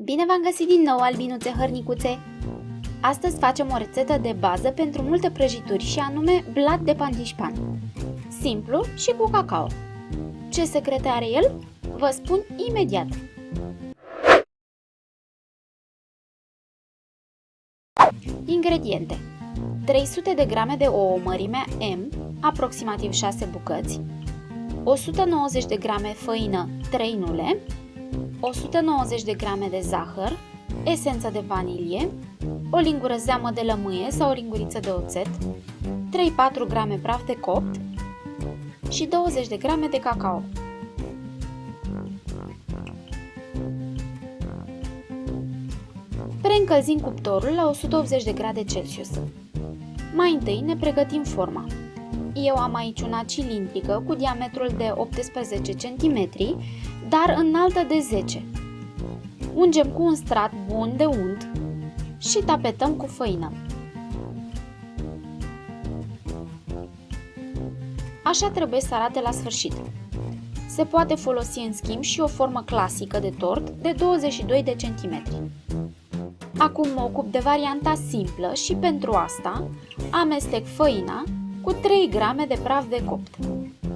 Bine v-am găsit din nou, albinuțe hărnicuțe! Astăzi facem o rețetă de bază pentru multe prăjituri și anume blat de pandișpan. Simplu și cu cacao. Ce secrete are el? Vă spun imediat! Ingrediente: 300 de grame de ouă mărimea M, aproximativ 6 bucăți, 190 de grame făină 3 nule, 190 de grame de zahăr, esență de vanilie, o lingură zeamă de lămâie sau o linguriță de oțet, 3-4 grame praf de copt și 20 de grame de cacao. Preîncălzim cuptorul la 180 de grade Celsius. Mai întâi ne pregătim forma. Eu am aici una cilindrică cu diametrul de 18 cm, dar înaltă de 10. Ungem cu un strat bun de unt și tapetăm cu făină. Așa trebuie să arate la sfârșit. Se poate folosi în schimb și o formă clasică de tort de 22 de centimetri. Acum mă ocup de varianta simplă și pentru asta amestec făina cu 3 grame de praf de copt.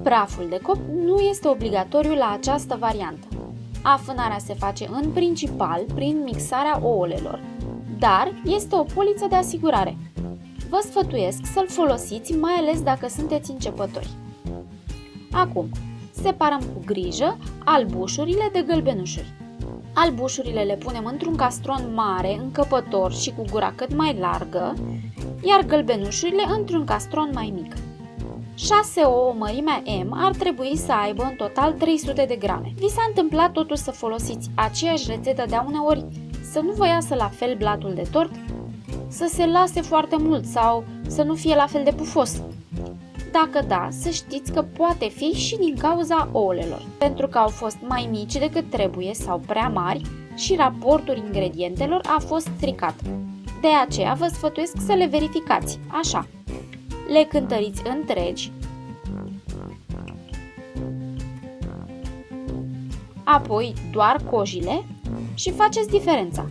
Praful de copt nu este obligatoriu la această variantă. Afânarea se face în principal prin mixarea ouălelor, dar este o poliță de asigurare. Vă sfătuiesc să-l folosiți, mai ales dacă sunteți începători. Acum, separăm cu grijă albușurile de gălbenușuri. Albușurile le punem într-un castron mare, încăpător și cu gura cât mai largă, iar gălbenușurile într-un castron mai mic. 6 ouă mărimea M ar trebui să aibă în total 300 de grame. Vi s-a întâmplat totuși să folosiți aceeași rețetă de uneori, să nu vă iasă la fel blatul de tort, să se lase foarte mult sau să nu fie la fel de pufos? Dacă da, să știți că poate fi și din cauza ouălelor, pentru că au fost mai mici decât trebuie sau prea mari și raportul ingredientelor a fost stricat. De aceea vă sfătuiesc să le verificați, așa. Le cântăriți întregi, apoi doar cojile și faceți diferența.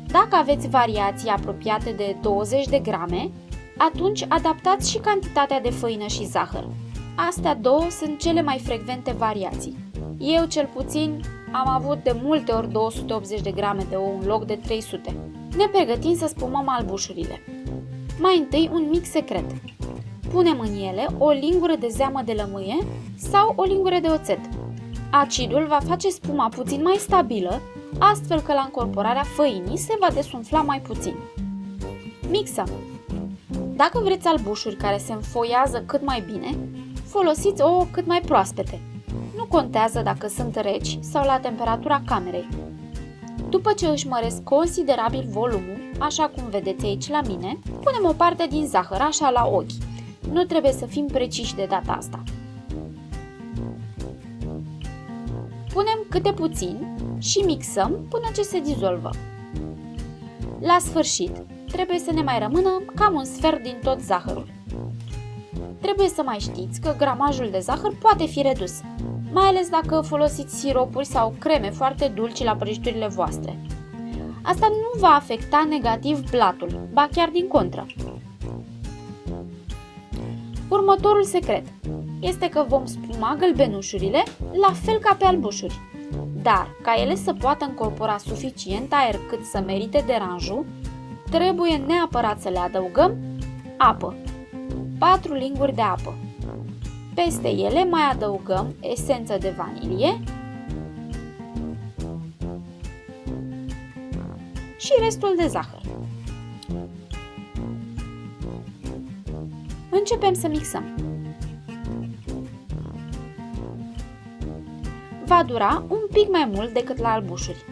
Dacă aveți variații apropiate de 20 de grame, atunci adaptați și cantitatea de făină și zahăr. Astea două sunt cele mai frecvente variații. Eu cel puțin am avut de multe ori 280 de grame de ou în loc de 300. Ne pregătim să spumăm albușurile. Mai întâi un mic secret. Punem în ele o lingură de zeamă de lămâie sau o lingură de oțet. Acidul va face spuma puțin mai stabilă, astfel că la încorporarea făinii se va desumfla mai puțin. Mixăm. Dacă vreți albușuri care se înfoiază cât mai bine, folosiți ouă cât mai proaspete. Nu contează dacă sunt reci sau la temperatura camerei. După ce își măresc considerabil volumul, așa cum vedeți aici la mine, punem o parte din zahăr, așa la ochi. Nu trebuie să fim preciși de data asta. Punem câte puțin și mixăm până ce se dizolvă. La sfârșit, trebuie să ne mai rămână cam un sfert din tot zahărul. Trebuie să mai știți că gramajul de zahăr poate fi redus, mai ales dacă folosiți siropuri sau creme foarte dulci la prăjiturile voastre. Asta nu va afecta negativ blatul, ba chiar din contră. Următorul secret este că vom spuma gălbenușurile la fel ca pe albușuri. Dar, ca ele să poată încorpora suficient aer cât să merite deranjul, trebuie neapărat să le adăugăm apă. 4 linguri de apă. Peste ele mai adăugăm esență de vanilie și restul de zahăr. Începem să mixăm. Va dura un pic mai mult decât la albușuri.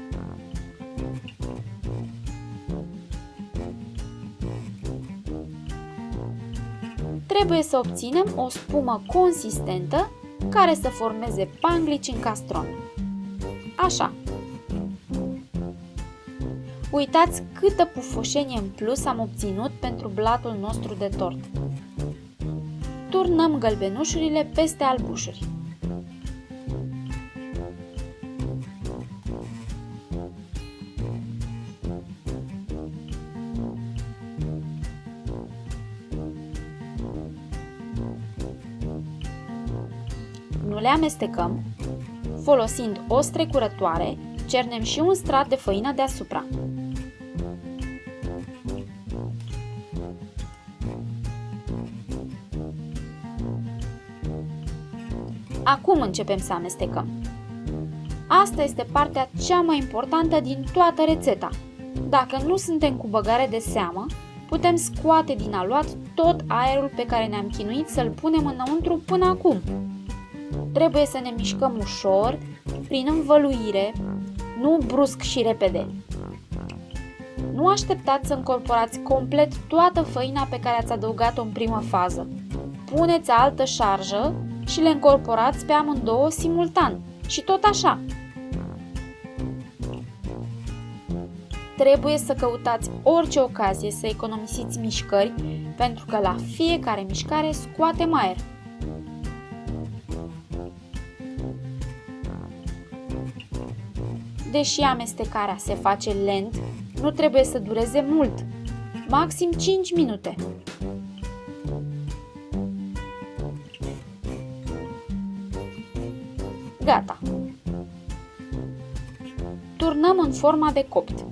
Trebuie să obținem o spumă consistentă care să formeze panglici în castron. Așa. Uitați câtă pufoșenie în plus am obținut pentru blatul nostru de tort. Turnăm gălbenușurile peste albușuri. nu le amestecăm, folosind o strecurătoare, cernem și un strat de făină deasupra. Acum începem să amestecăm. Asta este partea cea mai importantă din toată rețeta. Dacă nu suntem cu băgare de seamă, putem scoate din aluat tot aerul pe care ne-am chinuit să-l punem înăuntru până acum. Trebuie să ne mișcăm ușor, prin învăluire, nu brusc și repede. Nu așteptați să încorporați complet toată făina pe care ați adăugat-o în primă fază. Puneți altă șarjă și le încorporați pe amândouă simultan și tot așa. Trebuie să căutați orice ocazie să economisiți mișcări, pentru că la fiecare mișcare scoatem aer. Deși amestecarea se face lent, nu trebuie să dureze mult, maxim 5 minute. Gata! Turnăm în forma de copt.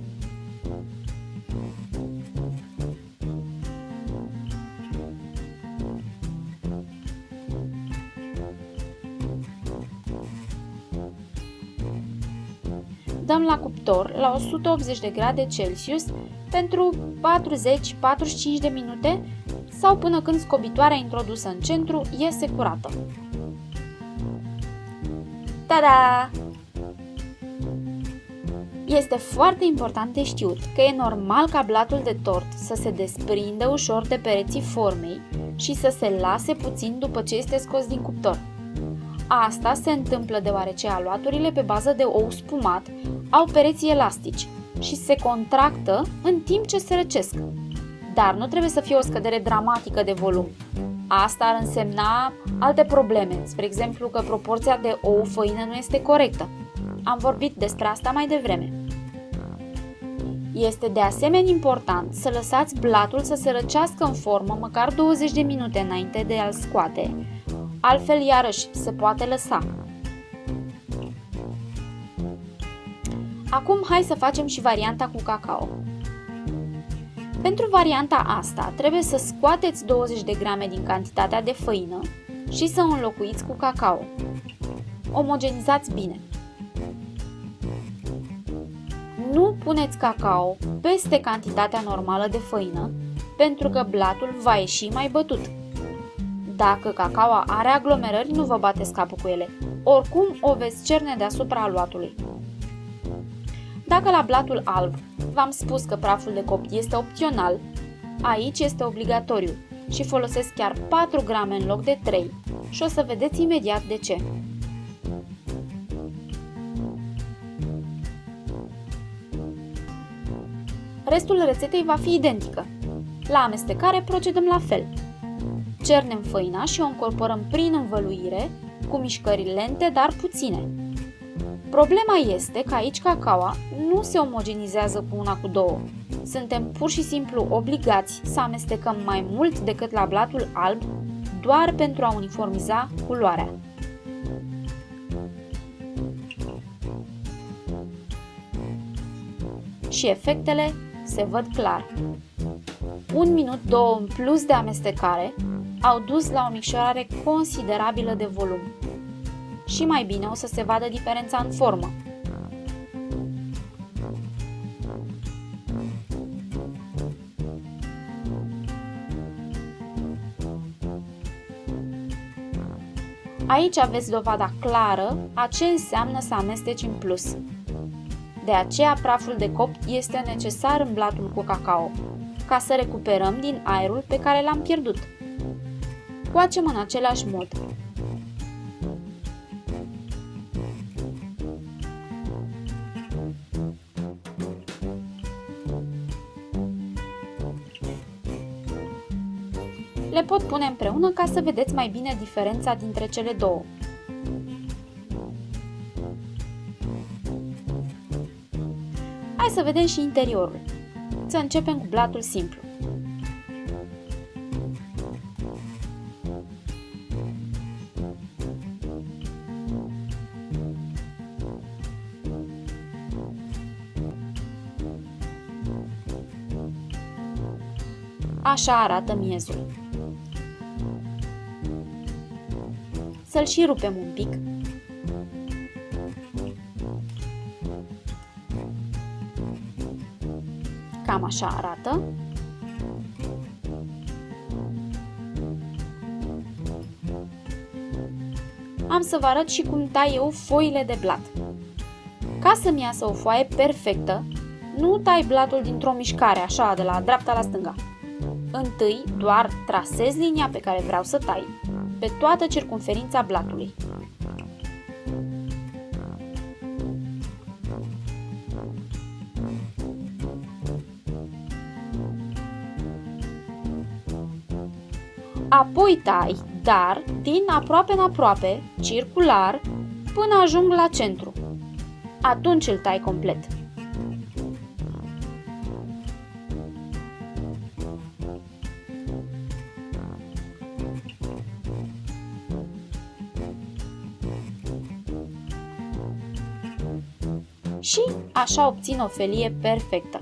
Dăm la cuptor la 180 de grade Celsius pentru 40-45 de minute sau până când scobitoarea introdusă în centru iese curată. Tada! Este foarte important de știut că e normal ca blatul de tort să se desprindă ușor de pereții formei și să se lase puțin după ce este scos din cuptor. Asta se întâmplă deoarece aluaturile pe bază de ou spumat au pereții elastici și se contractă în timp ce se răcesc. Dar nu trebuie să fie o scădere dramatică de volum. Asta ar însemna alte probleme, spre exemplu că proporția de ou-făină nu este corectă. Am vorbit despre asta mai devreme. Este de asemenea important să lăsați blatul să se răcească în formă măcar 20 de minute înainte de a-l scoate, altfel iarăși se poate lăsa. Acum hai să facem și varianta cu cacao. Pentru varianta asta trebuie să scoateți 20 de grame din cantitatea de făină și să o înlocuiți cu cacao. Omogenizați bine. Nu puneți cacao peste cantitatea normală de făină, pentru că blatul va ieși mai bătut. Dacă cacaoa are aglomerări, nu vă bateți capul cu ele. Oricum o veți cerne deasupra aluatului. Dacă la blatul alb v-am spus că praful de copt este opțional, aici este obligatoriu și folosesc chiar 4 grame în loc de 3 și o să vedeți imediat de ce. Restul rețetei va fi identică. La amestecare procedăm la fel. Cernem făina și o încorporăm prin învăluire, cu mișcări lente, dar puține. Problema este că aici cacaoa nu se omogenizează cu una cu două. Suntem pur și simplu obligați să amestecăm mai mult decât la blatul alb, doar pentru a uniformiza culoarea. Și efectele se văd clar. 1 minut, 2 în plus de amestecare au dus la o micșorare considerabilă de volum. Și mai bine o să se vadă diferența în formă. Aici aveți dovada clară a ce înseamnă să amesteci în plus. De aceea praful de copt este necesar în blatul cu cacao, ca să recuperăm din aerul pe care l-am pierdut. Coacem în același mod. Le pot pune împreună ca să vedeți mai bine diferența dintre cele două. Hai să vedem și interiorul. Să începem cu blatul simplu. Așa arată miezul. Să-l și rupem un pic. Cam așa arată. Am să vă arăt și cum tai eu foile de blat. Ca să-mi iasă o foaie perfectă, nu tai blatul dintr-o mișcare, așa, de la dreapta la stânga. Întâi doar trasez linia pe care vreau să tai, pe toată circumferința blatului. Apoi tai, dar din aproape în aproape, circular, până ajung la centru. Atunci îl tai complet. Și așa obțin o felie perfectă.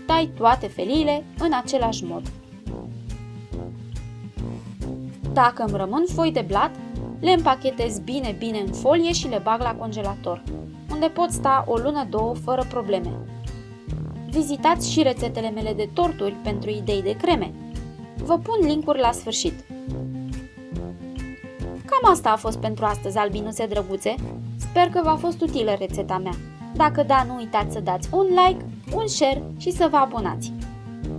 Tai toate feliile în același mod. Dacă îmi rămân foi de blat, le împachetez bine în folie și le bag la congelator, unde pot sta o lună-două fără probleme. Vizitați și rețetele mele de torturi pentru idei de creme. Vă pun linkuri la sfârșit. Cam asta a fost pentru astăzi, albinuțe drăguțe. Sper că v-a fost utilă rețeta mea. Dacă da, nu uitați să dați un like, un share și să vă abonați.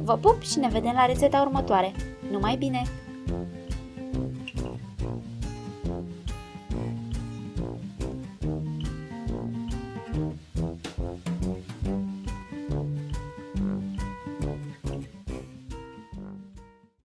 Vă pup și ne vedem la rețeta următoare. Numai bine!